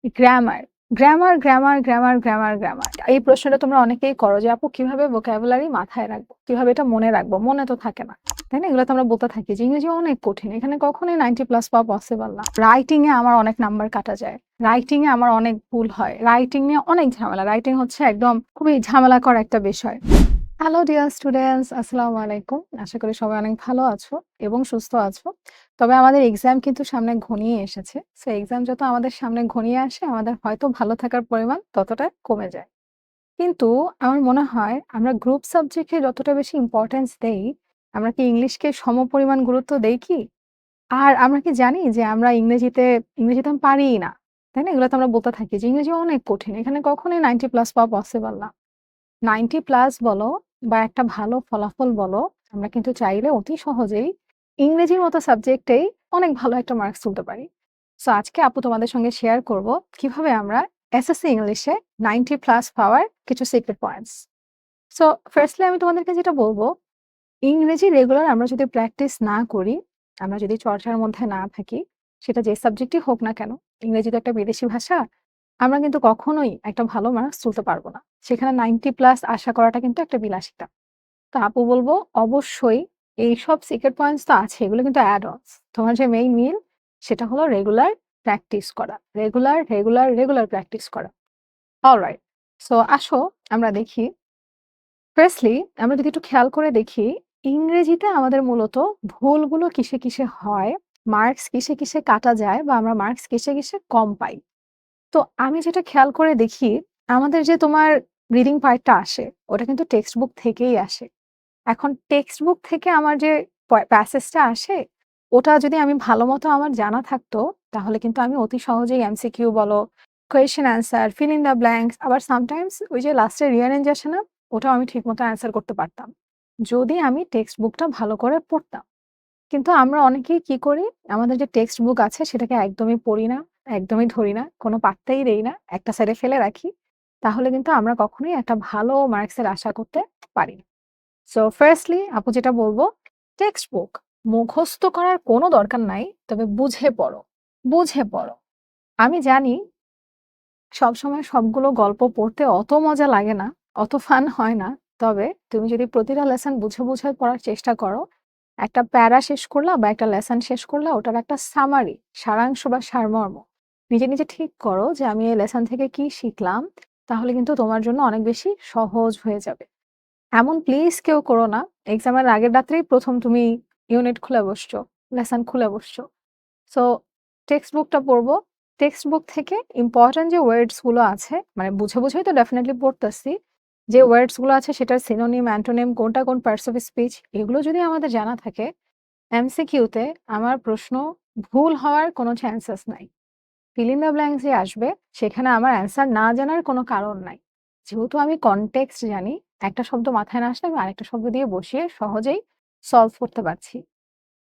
Grammar, grammar. এই প্রশ্নটা তোমরা অনেকেই করো যে আপু কিভাবে ভোকাবুলারি মাথায় রাখবো? কিভাবে এটা মনে রাখবো? মনে তো থাকে না। তাই না? এগুলো তো আমরা বলতে থাকি যে ইংরেজি অনেক কঠিন। এখানে কখনোই 90 প্লাস পাওয়া পসিবল না। রাইটিং এ আমার অনেক নাম্বার কাটা যায়। রাইটিং এ আমার অনেক ভুল হয়। রাইটিং নিয়ে অনেক ঝামেলা। রাইটিং হচ্ছে একদম খুবই ঝামেলাকর একটা বিষয়। হ্যালো ডিয়ার স্টুডেন্টস, আসসালামু আলাইকুম। আশা করি সবাই অনেক ভালো আছো এবং সুস্থ আছো। তবে আমাদের এক্সাম কিন্তু সামনে ঘনিয়ে এসেছে। সো এক্সাম যত আমাদের সামনে ঘনিয়ে আসে, আমাদের হয়তো ভালো থাকার পরিমাণ ততটা কমে যায়। কিন্তু আমার মনে হয় আমরা গ্রুপ সাবজেক্টে যতটা বেশি ইম্পোর্টেন্স দেই, আমরা কি ইংলিশকে সমপরিমাণ গুরুত্ব দেই কি? আর আমরা কি জানি যে আমরা ইংরেজিতে আমি পারিই না। তাই না? এগুলো তো আমরা বলতে থাকি যে ইংরেজি অনেক কঠিন। এখানে কখনোই 90 প্লাস পাওয়া পসিবল না। 90 প্লাস বলো বা একটা ভালো ফলাফল বলো, আমরা কিন্তু চাইলে অতি সহজেই ইংরেজির মতো সাবজেক্টেই অনেক ভালো একটা মার্কস তুলতে পারি। সো আজকে আপু তোমাদের সঙ্গে শেয়ার করব কিভাবে আমরা এসএসসি ইংলিশে 90 প্লাস পাওয়ার কিছু সিক্রেট পয়েন্টস। সো ফার্স্টলি আমি তোমাদেরকে যেটা বলব, ইংরেজি রেগুলার আমরা যদি প্র্যাকটিস না করি, আমরা যদি চর্চার মধ্যে না থাকি, সেটা যে সাবজেক্টই হোক না কেন, ইংরেজি তো একটা বিদেশি ভাষা, আমরা কিন্তু কখনোই একটা ভালো মার্কস তুলতে পারব না। সেখানে 90 প্লাস আশা করাটা কিন্তু একটা বিলাসিতা। তো আপু বলব অবশ্যই এইসব সিক্রেট পয়েন্টস তো আছে, এগুলো কিন্তু অ্যাড অনস। তোমার যে মেইন মিল সেটা হলো রেগুলার প্র্যাকটিস করা। রেগুলার প্র্যাকটিস করা। অলরাইট। সো আসো আমরা দেখি। ফার্স্টলি আমরা যদি একটু খেয়াল করে দেখি, ইংরেজিতে আমাদের মূলত ভুলগুলো কিসে হয়, মার্কস কিসে কাটা যায় বা আমরা মার্কস কিসে কম পাই। তো আমি যেটা খেয়াল করে দেখি, আমাদের যে তোমার রিডিং পার্টটা আসে, ওটা কিন্তু টেক্সট বুক থেকেই আসে। এখন টেক্সট বুক থেকে আমার যে প্যাসেজটা আসে, ওটা যদি আমি ভালোমতো আমার জানা থাকতো, তাহলে কিন্তু আমি অতি সহজেই এমসিকিউ বলো, question answer, fill in the blanks, আবার সামটাইমস ওই যে লাস্টে রিয়ারেঞ্জ আসে না? ওটাও আমি ঠিকমতো অ্যান্সার করতে পারতাম। যদি আমি টেক্সট বুকটা ভালো করে পড়তাম। কিন্তু আমরা অনেকেই কি করি? আমাদের যে টেক্সট বুক আছে সেটাকে একদমই পড়ি না, একদমই ধরি না, কোনো পাত্তাই দেই না, একটা সাইডে ফেলে রাখি। তাহলে কিন্তু আমরা কখনোই একটা ভালো মার্কসের আশা করতে পারি না। সো ফার্স্টলি আপু যেটা বলবো, টেক্সট বুক মুখস্থ করার কোনো দরকার নাই। তবে বুঝে পড়ো, বুঝে পড়ো। আমি জানি সবসময় সবগুলো গল্প পড়তে অত মজা লাগে না, অত ফান হয় না। তবে তুমি যদি প্রতিটা লেসন বুঝে পড়ার চেষ্টা করো, একটা প্যারা শেষ করলা বা একটা লেসন শেষ করলা, ওটার একটা সামারি, সারাংশ বা সারমর্ম নিজে ঠিক করো যে আমি এই লেসন থেকে কি শিখলাম, তাহলে কিন্তু তোমার জন্য অনেক বেশি সহজ হয়ে যাবে। এমন প্লিজ কেউ করো না, এক্সামের আগের রাত্রেই ১ম তুমি ইউনিট খুলে বসছো, লেসন খুলে বসছো। সো টেক্সট বুকটা পড়বো। টেক্সট বুক থেকে ইম্পোর্টেন্ট যে ওয়ার্ডস গুলো আছে, মানে বুঝেই তো ডেফিনিটলি পড়তেছি। যে ওয়ার্ডস গুলো আছে সেটার সিনোনিম, অ্যান্টোনিম, কোনটা কোন পার্টস অফ স্পিচ, এগুলো যদি আমাদের জানা থাকে, এমসিকিউতে আমার প্রশ্ন ভুল হওয়ার কোনো চান্সেস নাই। ফিল ইন দ্য ব্ল্যাঙ্কস যে আসবে, সেখানে আমার অ্যান্সার না জানার কোনো কারণ নাই। যেহেতু আমি কনটেক্সট জানি, একটা শব্দ মাথায় না আসলে আমি আরেকটা শব্দ দিয়ে বসিয়ে সহজেই সলভ করতে পারছি।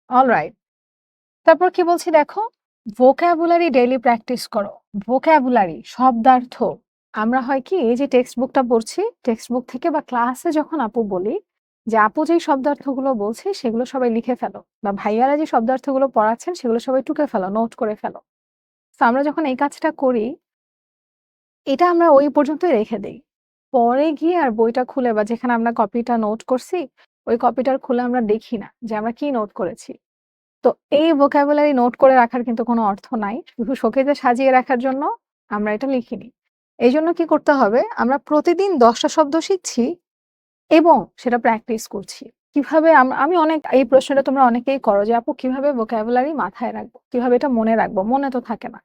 অলরাইট। তারপর কি বলছি দেখো, ভোক্যাবুলারি ডেইলি প্র্যাকটিস করো। ভোক্যাবুলারি, শব্দার্থ। আমরা হয় কি এই যে টেক্সট বুকটা পড়ছি, টেক্সট বুক থেকে বা ক্লাসে যখন আপু বলি যে আপু যেই শব্দার্থগুলো বলছে সেগুলো সবাই লিখে ফেলো, বা ভাইয়ারা যে শব্দার্থগুলো পড়াচ্ছেন সেগুলো সবাই টুকে ফেলো, নোট করে ফেলো। তো আমরা যখন এই কাজটা করি, এটা আমরা ওই পর্যন্তই রেখে দেই। পরে গিয়ে আর বইটা খুলে বা যেখানে আমরা কপিটা নোট করছি, ওই কপিটার খুলে আমরা দেখি না যে আমরা কি নোট করেছি। তো এই vocabulary নোট করে রাখার কিন্তু কোনো অর্থ নাই। শুধু শোকেজে সাজিয়ে রাখার জন্য আমরা এটা লিখিনি। এইজন্য কি করতে হবে? আমরা প্রতিদিন ১০ টা শব্দ শিখছি এবং সেটা প্র্যাকটিস করছি। কিভাবে আমি অনেক এই প্রশ্নটা তোমরা অনেকেই করো যে, "আপু কিভাবে vocabulary মাথায় রাখবো? কিভাবে এটা মনে রাখবো?" মনে তো থাকে না।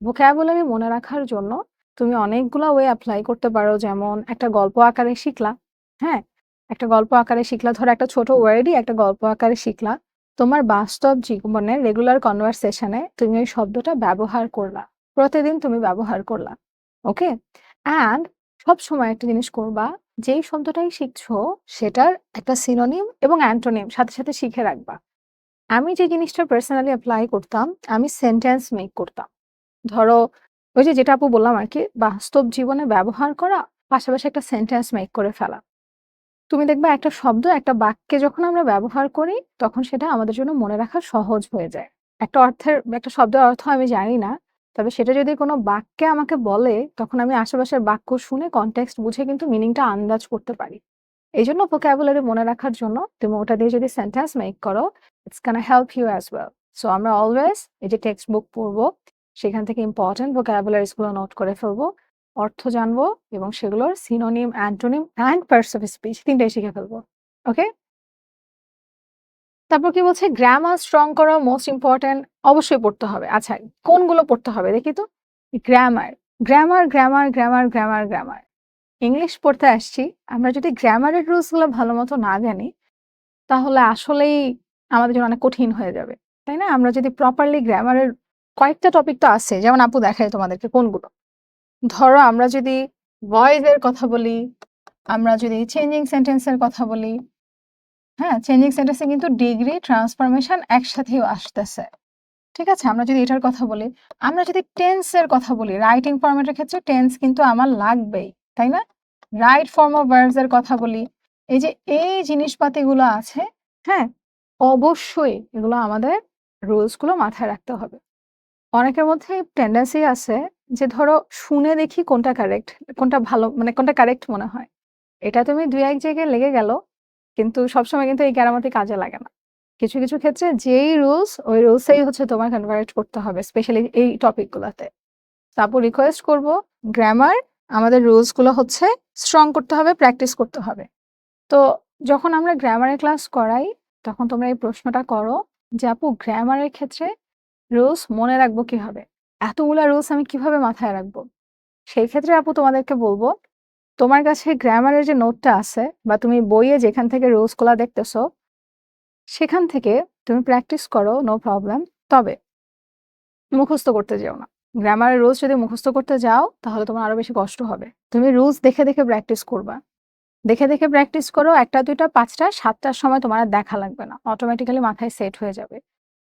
vocabulary মনে রাখার জন্য তুমি অনেকগুলা ওয়ে এপ্লাই করতে পারো। যেমন একটা গল্প আকারে শিখলা, হ্যাঁ? একটা গল্প আকারে শিখলা। ধরো একটা ছোট ওয়ার্ডই একটা গল্প আকারে শিখলা। তোমার বাস্তব জীবনে রেগুলার কনভারসেশন এ তুমি ওই শব্দটা ব্যবহার করলা। প্রতিদিন তুমি ব্যবহার করলা। ওকে? অ্যান্ড সবসময় একটা জিনিস করবা, যেই শব্দটাই শিখছো সেটার একটা সিনোনিম এবং অ্যান্টোনিম সাথে শিখে রাখবা। আমি যে জিনিসটা পার্সোনালি এপ্লাই করতাম, আমি সেন্টেন্স মেক করতাম। ধরো ওই যে যেটা আপু বললাম আরকি, বাস্তব জীবনে ব্যবহার করা, পাশাপাশি একটা সেন্টেন্স মেক করে ফেলা। তুমি দেখবা একটা শব্দ একটা বাক্যে যখন আমরা ব্যবহার করি, তখন সেটা আমাদের জন্য মনে রাখা সহজ হয়ে যায়। একটা শব্দের অর্থ আমি জানি না। তবে সেটা যদি কোনো বাক্যে আমাকে বলে, তখন আমি আশেপাশের বাক্য শুনে কনটেক্সট বুঝে কিন্তু মিনিংটা আন্দাজ করতে পারি। এইজন্য ভোকাবুলারি মনে রাখার জন্য তুমি ওটা দিয়ে যদি সেন্টেন্স মেক করো, it's gonna help you as well. So আমরা অলওয়েজ এই যে টেক্সট বুক পড়বো, সেখান থেকে ইম্পর্টেন্ট ভোকাবুলারিজ গুলো নোট করে ফেলবো, অর্থ জানবো এবং সেগুলোর synonym, antonym and parts of speech ৩ টাই শিখে ফেলবো। ওকে? তারপর কি বলছে? গ্রামার স্ট্রং করা মোস্ট ইম্পোর্টেন্ট, অবশ্যই পড়তে হবে। আচ্ছা, কোনগুলো পড়তে হবে দেখি তো? Grammar, grammar, grammar, grammar, grammar, grammar. English পড়তে আসছি। আমরা যদি গ্রামারের রুলস গুলো ভালোমতো না জানি, তাহলে আসলেই আমাদের জন্য অনেক কঠিন হয়ে যাবে। তাই না? আমরা যদি প্রপারলি গ্রামারের কয়েকটা টপিক তো আছে। যেমন আপু দেখায় তোমাদেরকে কোনগুলো। ধরো আমরা যদি ভয়েস এর কথা বলি, আমরা যদি চেঞ্জিং সেন্টেন্স এর কথা বলি, হ্যাঁ? চেঞ্জিং সেন্টেন্স এ কিন্তু ডিগ্রি, ট্রান্সফরমেশন একসাথেও আসতেছে। ঠিক আছে? আমরা যদি এটার কথা বলি, আমরা যদি টেন্স এর কথা বলি, রাইটিং ফরম্যাট এর ক্ষেত্রে টেন্স কিন্তু আমার লাগবেই। তাই না? রাইট ফর্ম অফ ভার্বস এর কথা বলি। এই যে এই জিনিসপাতিগুলো আছে, হ্যাঁ? অবশ্যই এগুলো আমাদের রুলস গুলো মাথায় রাখতে হবে। অনেকের মধ্যে টেনডেন্সি আছে যে ধরো শুনে দেখি কোনটা কারেক্ট, কোনটা ভালো মানে কোনটা কারেক্ট মনে হয়। এটা তুমি ২-১ জায়গায় লেগে গেল, কিন্তু সবসময় কিন্তু এই গ্রামারটি কাজে লাগে না। কিছু, কিছু ক্ষেত্রে যেই রুলস, ওই রুলসেই হচ্ছে তোমার কনভার্ট করতে হবে, স্পেশালি এই টপিক গুলাতে। তো আপু রিকোয়েস্ট করব, গ্রামার আমাদের রুলস গুলো হচ্ছে স্ট্রং করতে হবে, প্র্যাকটিস করতে হবে। তো যখন আমরা গ্রামারের ক্লাস করাই, তখন তোমরা এই প্রশ্নটা করো যে আপু গ্রামারের ক্ষেত্রে রুলস মনে রাখবো কিভাবে? এতগুলা রুলস আমি কিভাবে মাথায় রাখবো? সেই ক্ষেত্রে আপু তোমাদেরকে বলবো, তোমার কাছে গ্রামারের যে নোটটা আছে বা তুমি বইয়ে যেখান থেকে রুলস গুলা দেখতেছো, সেখান থেকে তুমি প্র্যাকটিস করো, নো প্রবলেম। তবে মুখস্থ করতে যেও না। গ্রামারের রুলস যদি মুখস্থ করতে যাও, তাহলে তোমার আরো বেশি কষ্ট হবে। তুমি রুলস দেখে, দেখে প্র্যাকটিস করবা। দেখে, দেখে প্র্যাকটিস করো ১ টা, ২ টা, ৫ টা, ৭ টার সময় তোমার আর দেখা লাগবে না। অটোমেটিক্যালি মাথায় সেট হয়ে যাবে।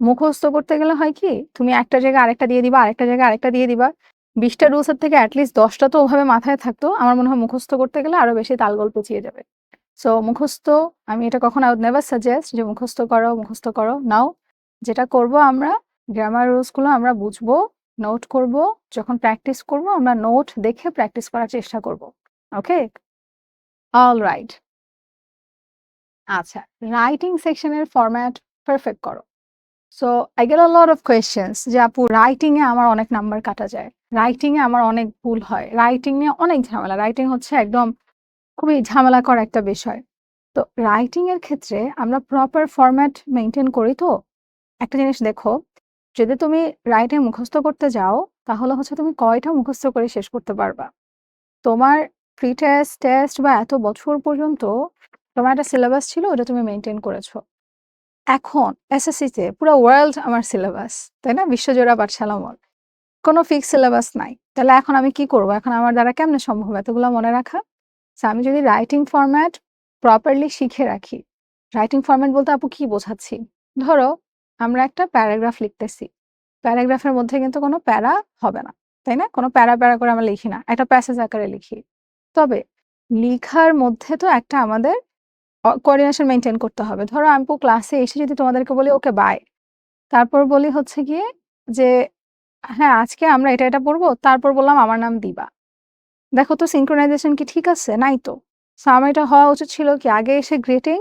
মুখস্থ করতে গেলে হয় কি? তুমি একটা জায়গায় আরেকটা দিয়ে দিবা, আরেকটা জায়গায় আরেকটা দিয়ে দিবা। ২০ টা রুলস এর থেকে এট লিস্ট ১০ টা তো ওভাবে মাথায় থাকতো। আমার মনে হয় মুখস্থ করতে গেলে আরো বেশি তালগোল পেঁচিয়ে যাবে। সো মুখস্থ, আমি এটা কখনো I would never suggest যে মুখস্থ করো, মুখস্থ করো। নাও, যেটা করব আমরা, গ্রামার রুলস গুলো আমরা বুঝবো, নোট করব। যখন প্র্যাকটিস করব, আমরা নোট দেখে প্র্যাকটিস করার চেষ্টা করব। ওকে? অলরাইট। আচ্ছা, রাইটিং সেকশনের ফরম্যাট পারফেক্ট করো। So I get a lot of questions যে আপু রাইটিং এ আমার অনেক নাম্বার কাটা যায়। রাইটিং এ আমার অনেক ভুল হয়। রাইটিং নিয়ে অনেক ঝামেলা। রাইটিং হচ্ছে একদম খুবই ঝামেলাকর একটা বিষয়। তো রাইটিং এর ক্ষেত্রে আমরা প্রপার ফরম্যাট মেইনটেইন করি তো? একটা জিনিস দেখো, যদি তুমি রাইটিং মুখস্থ করতে যাও, তাহলে হচ্ছে তুমি কয়টা মুখস্থ করে শেষ করতে পারবা? তোমার প্রি টেস্ট, টেস্ট বা এত বছর পর্যন্ত তোমার একটা সিলেবাস ছিল, ওটা তুমি মেইনটেইন করেছো। এখন এসএসসিতে পুরা ওয়ার্ল্ড আমার সিলেবাস, তাই না? বিশ্বজোড়া পাঠশালা মল। কোনো ফিক্সড সিলেবাস নাই। তাহলে এখন আমি কি করব? এখন আমার দ্বারা কেমনে সম্ভব এতগুলা মনে রাখা? সো আমি যদি রাইটিং ফরম্যাট প্রপারলি শিখে রাখি। রাইটিং ফরম্যাট বলতে আপু কি বোঝাচ্ছি? ধরো আমরা একটা প্যারাগ্রাফ লিখতেছি। প্যারাগ্রাফের মধ্যে কিন্তু কোনো প্যারা হবে না। তাই না? কোনো প্যারা, প্যারা করে আমরা লিখি না। একটা প্যাসেজ আকারে লিখি। তবে লিখার মধ্যে তো একটা আমাদের কোঅর্ডিনেশন মেইনটেইন করতে হবে। ধরো আপু ক্লাসে এসে যদি তোমাদেরকে বলি ওকে বাই। তারপর বলি হচ্ছে গিয়ে যে হ্যাঁ, আজকে আমরা এটা, এটা পড়বো। তারপর বললাম আমার নাম দিবা। দেখো তো সিনক্রোনাইজেশন কি ঠিক আছে? নাই তো। সো আমার এটা হওয়া উচিত ছিল কি আগে এসে গ্রিটিং,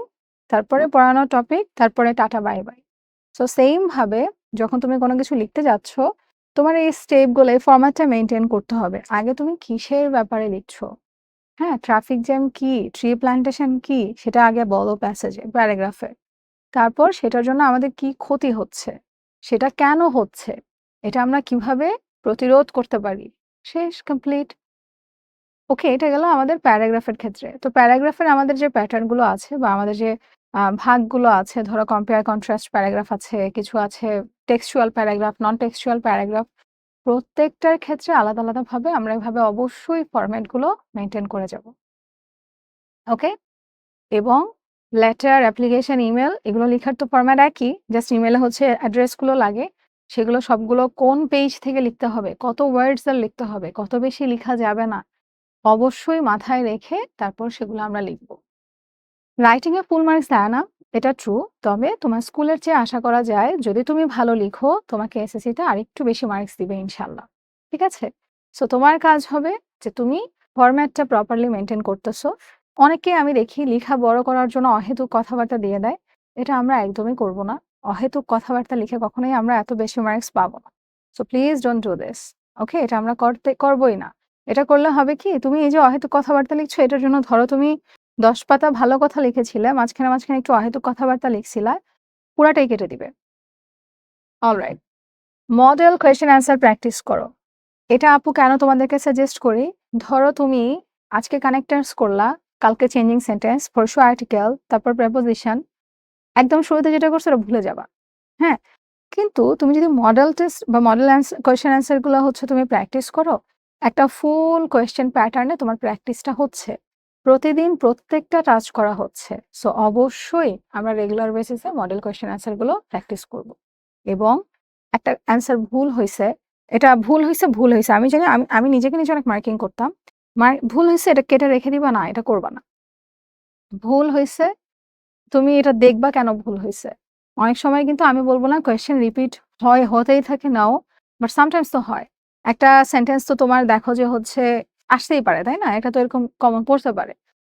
তারপরে পড়ানো টপিক, তারপরে tata bye bye. So same ভাবে যখন তুমি কোনো কিছু লিখতে যাচ্ছ, তোমার এই স্টেপ গুলো, এই ফরম্যাটটা মেইনটেইন করতে হবে। আগে তুমি কিসের ব্যাপারে লিখছো? হ্যাঁ, ট্রাফিক জ্যাম কি? ট্রি প্ল্যান্টেশন কি? সেটা আগে বলো প্যাসেজে, প্যারাগ্রাফে। তারপর সেটার জন্য আমাদের কি ক্ষতি হচ্ছে? সেটা কেন হচ্ছে? এটা আমরা কিভাবে প্রতিরোধ করতে পারি? শেষ, কমপ্লিট। ওকে, এটা গেল আমাদের প্যারাগ্রাফের ক্ষেত্রে। তো প্যারাগ্রাফের আমাদের যে প্যাটার্ন গুলো আছে বা আমাদের যে ভাগগুলো আছে, ধরো কম্পেয়ার কন্ট্রাস্ট প্যারাগ্রাফ আছে, কিছু আছে টেক্সচুয়াল প্যারাগ্রাফ, নন টেক্সচুয়াল প্যারাগ্রাফ। প্রত্যেকটার ক্ষেত্রে আলাদা, আলাদা ভাবে আমরা এভাবে অবশ্যই ফরম্যাট গুলো মেইনটেইন করে যাব। ওকে? এবং লেটার, অ্যাপ্লিকেশন, ইমেইল এগুলো লিখার তো ফরম্যাট একই। জাস্ট ইমেইলে হচ্ছে অ্যাড্রেস গুলো লাগে। সেগুলো সবগুলো কোন পেজ থেকে লিখতে হবে, কত ওয়ার্ডস এর লিখতে হবে, কত বেশি লিখা যাবে না। অবশ্যই মাথায় রেখে তারপর সেগুলো আমরা লিখব। রাইটিং এ ফুল মার্কস দেয় না, এটা ট্রু। তবে তোমার স্কুলের চেয়ে আশা করা যায় যদি তুমি ভালো লিখো, তোমাকে এসএসসি তে আরেকটু বেশি মার্কস দিবে ইনশাআল্লাহ। ঠিক আছে? সো তোমার কাজ হবে যে তুমি ফরম্যাটটা প্রপারলি মেইনটেইন করতেছো। অনেককেই আমি দেখি লিখা বড় করার জন্য অহেতুক কথাবার্তা দিয়ে দেয়। এটা আমরা একদমই করব না। অহেতুক কথাবার্তা লিখে কখনোই আমরা এত বেশি মার্কস পাবো না। So please don't do this. Okay? এটা আমরা করবই না। এটা করলে হবে কি? তুমি এই যে অহেতুক কথাবার্তা লিখছো এটার জন্য ধরো তুমি ১০ পাতা ভালো কথা লিখেছিলে, মাঝখানে একটু অহেতুক কথাবার্তা লিখছিলা, পুরাটাই কেটে দিবে। Alright. Model question answer practice করো। এটা আপু কেন তোমাদেরকে সাজেস্ট করি, ধরো তুমি আজকে কানেক্টরস করলা, কালকে চেঞ্জিং সেন্টেন্স, পরশু আর্টিকেল, তারপর প্রেপোজিশন, একদম শুরুতে যেটা করছো ওটা ভুলে যাবা। হ্যাঁ? কিন্তু তুমি যদি মডেল টেস্ট বা মডেল কোয়েশ্চেন অ্যান্সার গুলো হচ্ছে তুমি প্র্যাকটিস করো, একটা ফুল কোয়েশ্চেন প্যাটার্নে তোমার প্র্যাকটিসটা হচ্ছে। প্রতিদিন প্রত্যেকটা টাচ করা হচ্ছে। সো অবশ্যই আমরা রেগুলার বেসিসে মডেল কোয়েশ্চেন অ্যান্সার গুলো প্র্যাকটিস করব। এবং একটা অ্যান্সার ভুল হইছে, এটা ভুল হইছে। আমি জানি আমি নিজেকে নিজে অনেক মার্কিং করতাম। ভুল হইছে এটা কেটে রেখে দিবা না, এটা করবা না। ভুল হইছে তুমি এটা দেখবা কেন ভুল হইছে। অনেক সময় কিন্তু আমি বলব না কোয়েশ্চেন রিপিট হতেই থাকে নাও, বাট সামটাইমস তো হয়। একটা সেন্টেন্স তো তোমার দেখো যে হচ্ছে আসতেই পারে, তাই না? এটা তো এরকম কমন পড়তে পারে।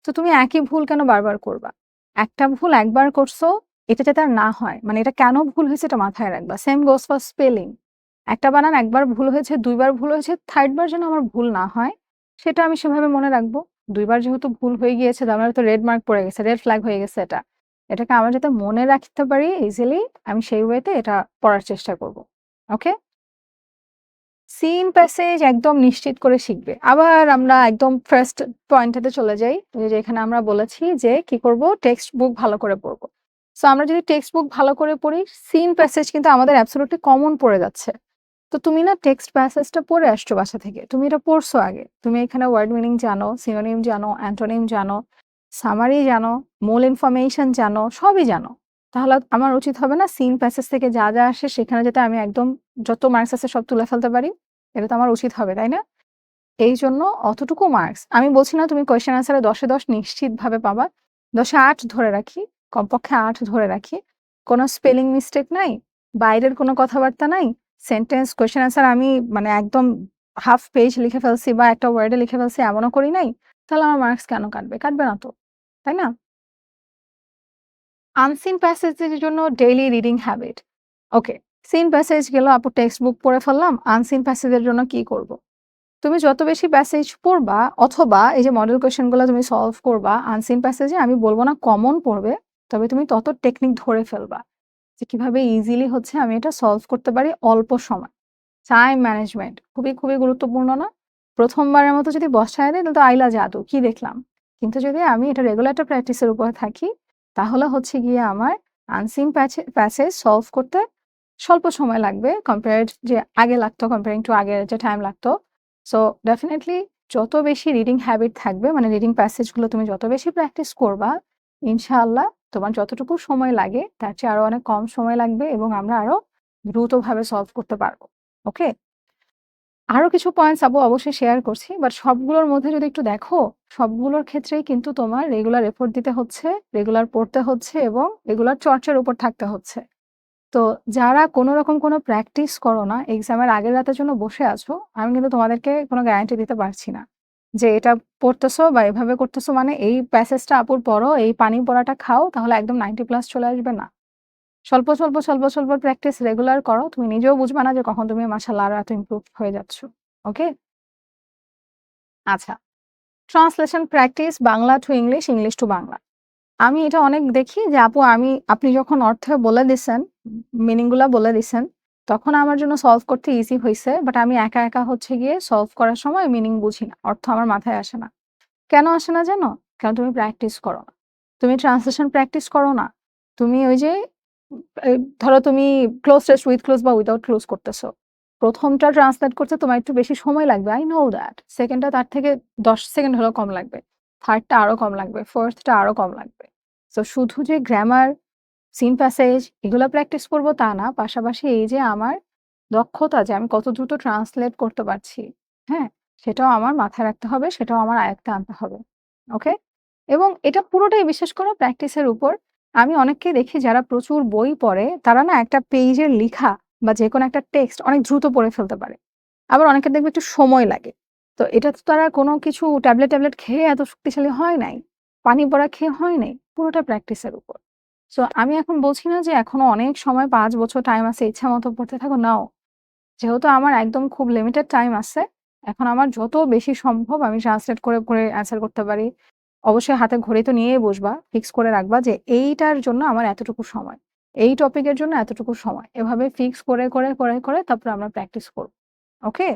তো তুমি একই ভুল কেন বারবার করবা? একটা ভুল একবার করছো, এটা যাতে আর না হয়। মানে এটা কেন ভুল হয়েছে এটা মাথায় রাখবা। Same goes for spelling. একটা বানান একবার ভুল হয়েছে, ২ বার ভুল হয়েছে, 3rd বার যেন আমার ভুল না হয়, সেটা আমি সেভাবে মনে রাখবো। ২ বার যেহেতু ভুল হয়ে গিয়েছে, তার মানে তো রেড মার্ক পড়ে গেছে, রেড ফ্ল্যাগ হয়ে গেছে এটা। এটাকে আমরা যাতে মনে রাখতে পারি ইজিলি, আমি সেই ওয়েতে এটা পড়ার চেষ্টা করব। ওকে? সিন প্যাসেজ একদম নিশ্চিত করে শিখবে। আবার আমরা একদম ফার্স্ট পয়েন্টেতে চলে যাই। ওই যে এখানে আমরা বলেছি যে কি করব? টেক্সট বুক ভালো করে পড়ব। সো আমরা যদি টেক্সট বুক ভালো করে পড়ি, সিন প্যাসেজ কিন্তু আমাদের অ্যাবসোলিউটলি কমন পড়ে যাচ্ছে। তো তুমি না টেক্সট প্যাসেজটা পড়ে আসছো বাসা থেকে। তুমি এটা পড়ছো আগে। তুমি এখানে ওয়ার্ড মিনিং জানো, সিনোনিম জানো, অ্যান্টোনিম জানো, সামারি জানো, মূল ইনফরমেশন জানো, সবই জানো। তাহলে আমার উচিত হবে না সিন প্যাসেজ থেকে যা আসে সেখানে যাতে আমি একদম যত মার্কস আছে সব তুলে ফেলতে পারি? এটা তো আমার উচিত হবে, তাই না? এইজন্য অতটুকু মার্কস আমি বলছি না তুমি কোয়েশ্চেন অ্যান্সারে ১০ এ ১০ নিশ্চিতভাবে পাবা। ১০ এ ৮ ধরে রাখি, কমপক্ষে ৮ ধরে রাখি। কোনো স্পেলিং মিস্টেক নাই, বাইরের কোনো কথাবার্তা নাই। সেন্টেন্স কোয়েশ্চেন অ্যান্সার আমি মানে একদম হাফ পেজ লিখে ফেলছি বা একটা ওয়ার্ডে লিখে ফেলছি এমনও করি নাই। তাহলে আমার মার্কস কেন কাটবে? কাটবে না তো। তাই না? আনসিন প্যাসেজ এর জন্য ডেইলি রিডিং হ্যাবিট। ওকে, সিন প্যাসেজ গেল আপু টেক্সট বুক পড়ে ফেললাম। আনসিন প্যাসেজ এর জন্য কি করব? তুমি যত বেশি প্যাসেজ পড়বা অথবা এই যে মডেল কোয়েশ্চেন গুলো তুমি সলভ করবা আনসিন প্যাসেজে, আমি বলব না কমন পড়বে, তবে তুমি তত টেকনিক ধরে ফেলবা যে কিভাবে ইজিলি হচ্ছে আমি এটা সলভ করতে পারি অল্প সময়। টাইম ম্যানেজমেন্ট খুবই গুরুত্বপূর্ণ না? ১ম বারের মতো যদি বসায় দেই তাহলে তো আইলা জাদু, কি দেখলাম? কিন্তু যদি আমি এটা রেগুলার একটা প্র্যাকটিসের উপর থাকি, তাহলে হচ্ছে গিয়ে আমার আনসিন প্যাসেজ সলভ করতে স্বল্প সময় লাগবে কম্পেয়ার্ড যে আগে লাগতো, কম্পেয়ারিং টু আগের যে টাইম লাগতো। সো ডেফিনিটলি যত বেশি রিডিং হ্যাবিট থাকবে, মানে রিডিং প্যাসেজ গুলো তুমি যত বেশি প্র্যাকটিস করবা, ইনশাআল্লাহ তোমার যতটুকু সময় লাগে তার চেয়ে আরো অনেক কম সময় লাগবে এবং আমরা আরো দ্রুতভাবে সলভ করতে পারবো। ওকে? আরো কিছু পয়েন্টস আপু অবশ্যই শেয়ার করছি। বাট সবগুলোর মধ্যে যদি একটু দেখো, সবগুলোর ক্ষেত্রেই কিন্তু তোমার রেগুলার এফোর্ট দিতে হচ্ছে, রেগুলার পড়তে হচ্ছে এবং রেগুলার চর্চার উপর থাকতে হচ্ছে। তো যারা কোনো রকম কোনো প্র্যাকটিস করো না, এক্সামের আগের রাতের জন্য বসে আছো, আমি কিন্তু তোমাদেরকে কোনো গ্যারান্টি দিতে পারছি না। যে এটা পড়তেছো বা এভাবে করতেছো মানে এই প্যাসেজটা আপুর পড়ো, এই পানি পড়াটা খাও তাহলে একদম 90 প্লাস চলে আসবে না। স্বল্প প্র্যাকটিস রেগুলার করো। তুমি নিজেও বুঝবা না যে কখন তুমি মাশাআল্লাহ আরো এত ইমপ্রুভ হয়ে যাচ্ছ। ওকে? আচ্ছা। Translation practice Bangla to English, English to Bangla. আমি এটা অনেক দেখি যে আপু আপনি যখন অর্থ বলে দিছেন, মিনিং গুলা বলে দিছেন, তখন আমার জন্য সলভ করতে ইজি হইছে। বাট আমি একা হচ্ছে গিয়ে সলভ করার সময় মিনিং বুঝি না। অর্থ আমার মাথায় আসে না। কেন আসে না জানো? কারণ তুমি প্র্যাকটিস করো না। তুমি ট্রান্সলেশন প্র্যাকটিস করো না। তুমি ওই যে এই ধরো তুমি ক্লোজ টেস্ট উইথ ক্লোজ বা উইথআউট ক্লোজ করতেছো। ১ম টা ট্রান্সলেট করতে তোমার একটু বেশি সময় লাগবে। I know that. 2nd টা তার থেকে ১০ সেকেন্ড হলেও কম লাগবে। 3rd টা আরো কম লাগবে। 4th টা আরো কম লাগবে। সো শুধু যে গ্রামার, সিন প্যাসেজ এগুলা প্র্যাকটিস করব তা না। পাশাপাশি এই যে আমার দক্ষতা যে আমি কত দ্রুত ট্রান্সলেট করতে পারছি, হ্যাঁ? সেটাও আমার মাথায় রাখতে হবে, সেটাও আমার আয়ত্তে আনতে হবে। ওকে? এবং এটা পুরোটাই বিশ্বাস করো প্র্যাকটিসের উপর। আমি অনেককেই দেখি যারা প্রচুর বই পড়ে, তারা না একটা পেইজের লিখা বা যেকোনো একটা টেক্সট অনেক দ্রুত পড়ে ফেলতে পারে। আবার অনেকের দেখবে একটু সময় লাগে। তো এটা তো তারা কোনো কিছু ট্যাবলেট খেয়ে এত শক্তিশালী হয় নাই। পানি পড়া খেয়ে হয় নাই। পুরোটা প্র্যাকটিসের উপর। সো আমি এখন বলছি না যে এখনো অনেক সময় ৫ বছর টাইম আছে ইচ্ছা মতো পড়তে থাকো, নাও। যেহেতু আমার একদম খুব লিমিটেড টাইম আছে, এখন আমার যত বেশি সম্ভব আমি ট্রান্সলেট করে অ্যান্সার করতে পারি। অবশ্যই হাতে ঘড়ি তো নিয়েই বসবা। ফিক্স করে রাখবা যে এইটার জন্য আমার এতটুকু সময়। এই টপিকের জন্য এতটুকু সময়। এভাবে ফিক্স করে তারপরে আমরা প্র্যাকটিস করব। ওকে?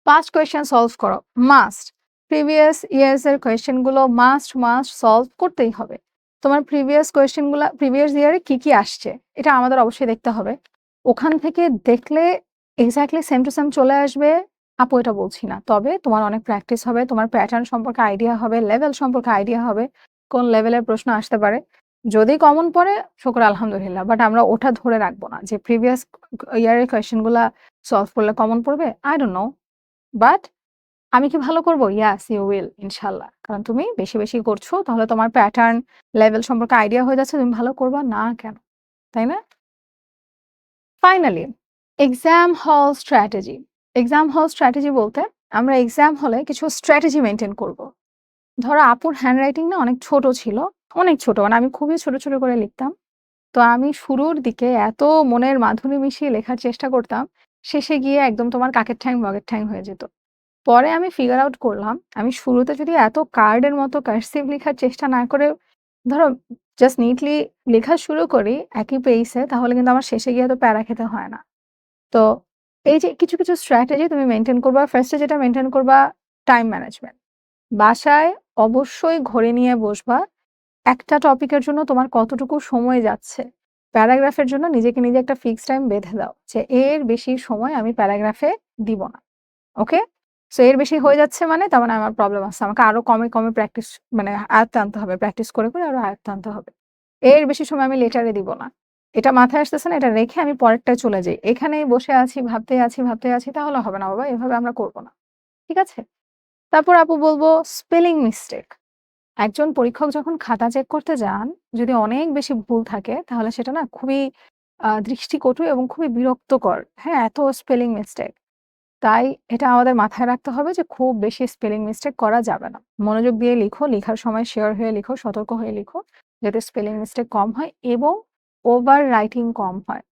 পাস্ট কোয়েশ্চেন সলভ করো। মাস্ট। প্রিভিয়াস ইয়ার্স এর কোয়েশ্চেন গুলো মাস্ট সলভ করতেই হবে। তোমার প্রিভিয়াস ইয়ারে কি আসছে? এটা আমাদের অবশ্যই দেখতে হবে। ওখান থেকে দেখলে এক্সাক্টলি সেম টু সেম চলে আসবে, আপু এটা বলছি না। তবে তোমার অনেক প্র্যাকটিস হবে, তোমার প্যাটার্ন সম্পর্কে আইডিয়া হবে, লেভেল সম্পর্কে আইডিয়া হবে, কোন লেভেলের প্রশ্ন আসতে পারে। যদি কমন পড়ে শুকর আলহামদুলিল্লাহ। বাট আমরা ওটা ধরে রাখবো না যে প্রিভিয়াস ইয়ারের কোয়েশ্চেন গুলা সলভ করলে কমন পড়বে। I don't know. বাট আমি কি ভালো করব? ইয়েস, ইউ উইল ইনশাআল্লাহ। কারণ তুমি বেশি করছো, তাহলে তোমার প্যাটার্ন, লেভেল সম্পর্কে আইডিয়া হয়ে যাচ্ছে, তুমি ভালো করবা না কেন? তাই না? ফাইনালি এক্সাম হল স্ট্র্যাটেজি বলতে আমরা এক্সাম হলে কিছু স্ট্র্যাটেজি মেইনটেইন করব। ধরো আপুর হ্যান্ডরাইটিং না অনেক ছোট ছিল। অনেক ছোট, মানে আমি খুবই ছোট করে লিখতাম। তো আমি শুরুর দিকে এত মনের মাধুরী মিশিয়ে লেখার চেষ্টা করতাম, শেষে গিয়ে একদম তোমার কাকের ঠ্যাং বগের ঠ্যাং হয়ে যেত। পরে আমি ফিগার আউট করলাম, আমি শুরুতে যদি এত কার্ডের মতো কার্সিভ লিখার চেষ্টা না করে ধরো জাস্ট নিটলি লেখা শুরু করি একই পেইসে, তাহলে কিন্তু আমার শেষে গিয়ে এত প্যারা খেতে হয় না। তো এই যে কিছু স্ট্র্যাটেজি তুমি মেইনটেইন করবা। ফার্স্ট এ যেটা মেইনটেইন করবা, টাইম ম্যানেজমেন্ট। বাসায় অবশ্যই ঘড়ি নিয়ে বসবা। একটা টপিকের জন্য তোমার কতটুকু সময় যাচ্ছে। প্যারাগ্রাফের জন্য নিজে একটা ফিক্সড টাইম বেঁধে দাও যে এর বেশি সময় আমি প্যারাগ্রাফে দিব না। ওকে? সো এর বেশি হয়ে যাচ্ছে মানে তার মানে আমার প্রবলেম আছে। আমাকে আরো কমে প্র্যাকটিস, মানে আয়ত্তে আনতে হবে। প্র্যাকটিস করে আরো আয়ত্তে আনতে হবে। এর বেশি সময় আমি লেটারে দিব না। এটা মাথায় আসতেছে না, এটা রেখে আমি পরেরটায় চলে যাই। এখানেই বসে আছি, ভাবতেই আছি, তাহলে হবে না বাবা। এভাবে আমরা করব না। ঠিক আছে? তারপর আপু বলব স্পেলিং মিস্টেক। একজন পরীক্ষক যখন খাতা চেক করতে যান, যদি অনেক বেশি ভুল থাকে তাহলে সেটা না খুবই দৃষ্টিকটু এবং খুবই বিরক্তকর। হ্যাঁ? এত স্পেলিং মিস্টেক। তাই এটা আমাদের মাথায় রাখতে হবে যে খুব বেশি স্পেলিং মিস্টেক করা যাবে না। মনোযোগ দিয়ে লিখো, লিখার সময় সিওর হয়ে লিখো, সতর্ক হয়ে লিখো, যাতে স্পেলিং মিস্টেক কম হয় এবং ওভার রাইটিং কম হয়।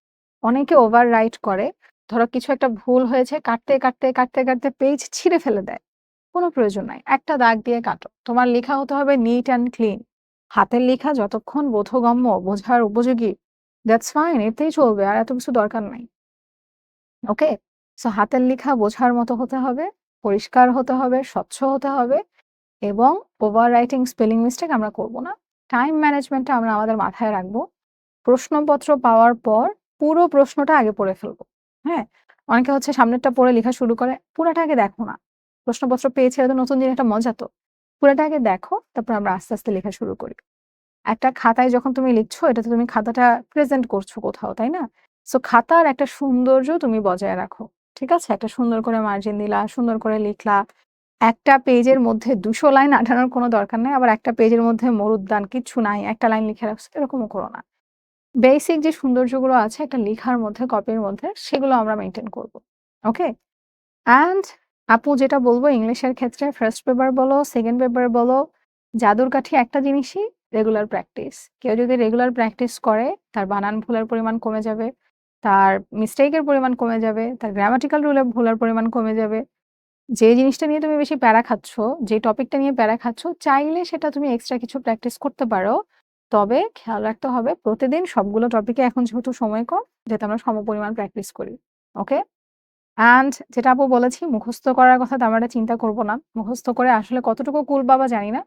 অনেকে ওভার রাইট করে। ধরো কিছু একটা ভুল হয়েছে, কাটতে পেজ ছিঁড়ে ফেলে দেয়। কোনো প্রয়োজন নাই। একটা দাগ দিয়ে কাটো। তোমার লেখা হতে হবে নিট অ্যান্ড ক্লিন। হাতের লেখা যতক্ষণ বোধগম্য, বোঝার উপযোগী, দ্যাটস ফাইন, এতেই চলবে। আর এত কিছু দরকার নাই। ওকে? সো হাতের লেখা বোঝার মতো হতে হবে, পরিষ্কার হতে হবে, স্বচ্ছ হতে হবে এবং ওভার রাইটিং, স্পেলিং মিস্টেক আমরা করব না। টাইম ম্যানেজমেন্টটা আমরা আমাদের মাথায় রাখবো। প্রশ্নপত্র পাওয়ার পর পুরো প্রশ্নটা আগে পড়ে ফেলবো। হ্যাঁ? অনেকে হচ্ছে সামনেরটা পড়ে লেখা শুরু করে, পুরাটা আগে দেখো না। প্রশ্নপত্র পেয়েছে, এটা তো নতুন জিনিস, একটা মজা তো। পুরাটা আগে দেখো, তারপর আমরা আস্তে লেখা শুরু করি। একটা খাতায় যখন তুমি লিখছো, এটাতে তুমি খাতাটা প্রেজেন্ট করছো কোথাও, তাই না? সো খাতার একটা সৌন্দর্য তুমি বজায় রাখো। ঠিক আছে? একটা সুন্দর করে মার্জিন দিলা, সুন্দর করে লিখলা। একটা পেজের মধ্যে ২০০ লাইন আটানোর কোনো দরকার নাই। আবার একটা পেজের মধ্যে মরুদ্যান কিচ্ছু নাই, একটা লাইন লিখে রাখছো, এরকমও করো না। বেসিক যে সৌন্দর্যগুলো আছে একটা লেখার মধ্যে, কপির মধ্যে, সেগুলো আমরা মেইনটেইন করব। ওকে? অ্যান্ড আপু যেটা বলব ইংলিশের ক্ষেত্রে ফার্স্ট পেপার বলো, সেকেন্ড পেপার বলো, জাদুর কাঠি একটা জিনিসই, রেগুলার প্র্যাকটিস। কেউ যদি রেগুলার প্র্যাকটিস করে, তার বানান ভুলের পরিমাণ কমে যাবে, তার মিস্টেকের পরিমাণ কমে যাবে, তার গ্রামাটিক্যাল রুলে ভুলের পরিমাণ কমে যাবে। যে জিনিসটা নিয়ে তুমি বেশি প্যারা খাচ্ছ, যে টপিকটা নিয়ে প্যারা খাচ্ছ, চাইলে সেটা তুমি এক্সট্রা কিছু প্র্যাকটিস করতে পারো। তবে খেয়াল রাখতে হবে প্রতিদিন সবগুলো টপিকে এখন যেহেতু সময় কম, যাতে আমরা সমপরিমাণ প্র্যাকটিস করি। ওকে? অ্যান্ড যেটা আপু বলেছি মুখস্থ করার কথা তেমন একটা চিন্তা করব না। মুখস্থ করে আসলে কতটুকু কুল পাবা জানি না।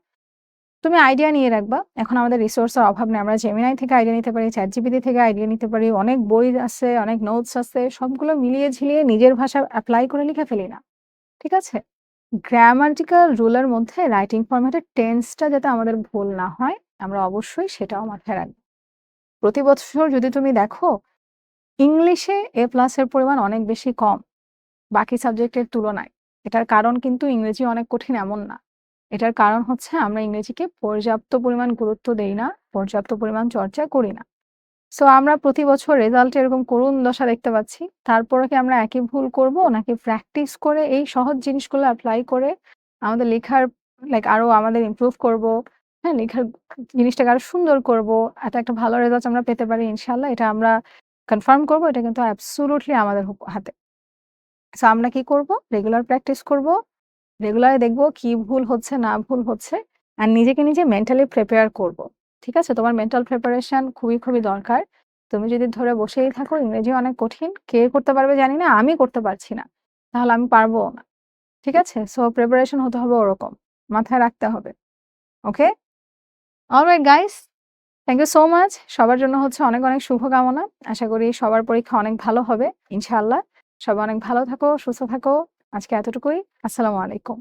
তুমি আইডিয়া নিয়ে রাখবা। এখন আমাদের রিসোর্স এর অভাব নেই। আমরা Gemini থেকে আইডিয়া নিতে পারি, ChatGPT থেকে আইডিয়া নিতে পারি। অনেক বই আছে, অনেক নোটস আছে। সবগুলো মিলিয়ে ঝিলিয়ে নিজের ভাষায় এপ্লাই করে লিখে ফেলি না। ঠিক আছে? গ্রামাটিক্যাল রুল এর মধ্যে রাইটিং ফরম্যাটের টেন্সটা যাতে আমাদের ভুল না হয়, আমরা অবশ্যই সেটাও মাথায় রাখব। প্রতি বছর যদি তুমি দেখো, ইংলিশে এ প্লাস এর পরিমাণ অনেক বেশি কম বাকি সাবজেক্টের তুলনায়। এটার কারণ কিন্তু ইংরেজি অনেক কঠিন এমন না। এটার কারণ হচ্ছে আমরা ইংরেজিকে পর্যাপ্ত পরিমাণ গুরুত্ব দেই না, পর্যাপ্ত পরিমাণ চর্চা করি না। সো আমরা প্রতি বছর রেজাল্টে এরকম করুণ দশা দেখতে পাচ্ছি। তারপরেও কি আমরা একই ভুল করব? নাকি প্র্যাকটিস করে এই সহজ জিনিসগুলো এপ্লাই করে আমাদের লেখার আরো আমাদের ইমপ্রুভ করব, হ্যাঁ? লেখার জিনিসটাকে আরো সুন্দর করব। এত একটা ভালো রেজাল্ট আমরা পেতে পারি ইনশাআল্লাহ। এটা আমরা কনফার্ম করব। এটা কিন্তু অ্যাবসোলিউটলি আমাদের হাতে। সো আমরা কি করব? রেগুলার প্র্যাকটিস করব। রেগুলার দেখব কি ভুল হচ্ছে না ভুল হচ্ছে। আর নিজেকে নিজে মেন্টালি প্রিপেয়ার করব। ঠিক আছে? তোমার মেন্টাল প্রিপারেশন খুবই দরকার। তুমি যদি ধরে বসেই থাকো ইংরেজি অনেক কঠিন। কে করতে পারবে জানি না। আমি করতে পারছি না। তাহলে আমি পারবও না। ঠিক আছে? সো প্রিপারেশন হতে হবে ওরকম। মাথায় রাখতে হবে। Okay? Alright guys, thank you so much. সবার জন্য হচ্ছে অনেক শুভকামনা। আশা করি সবার পরীক্ষা অনেক ভালো হবে ইনশাআল্লাহ। সবাই অনেক ভালো থাকো, সুস্থ থাকো। আজকে এতটুকুই। আসসালামু আলাইকুম।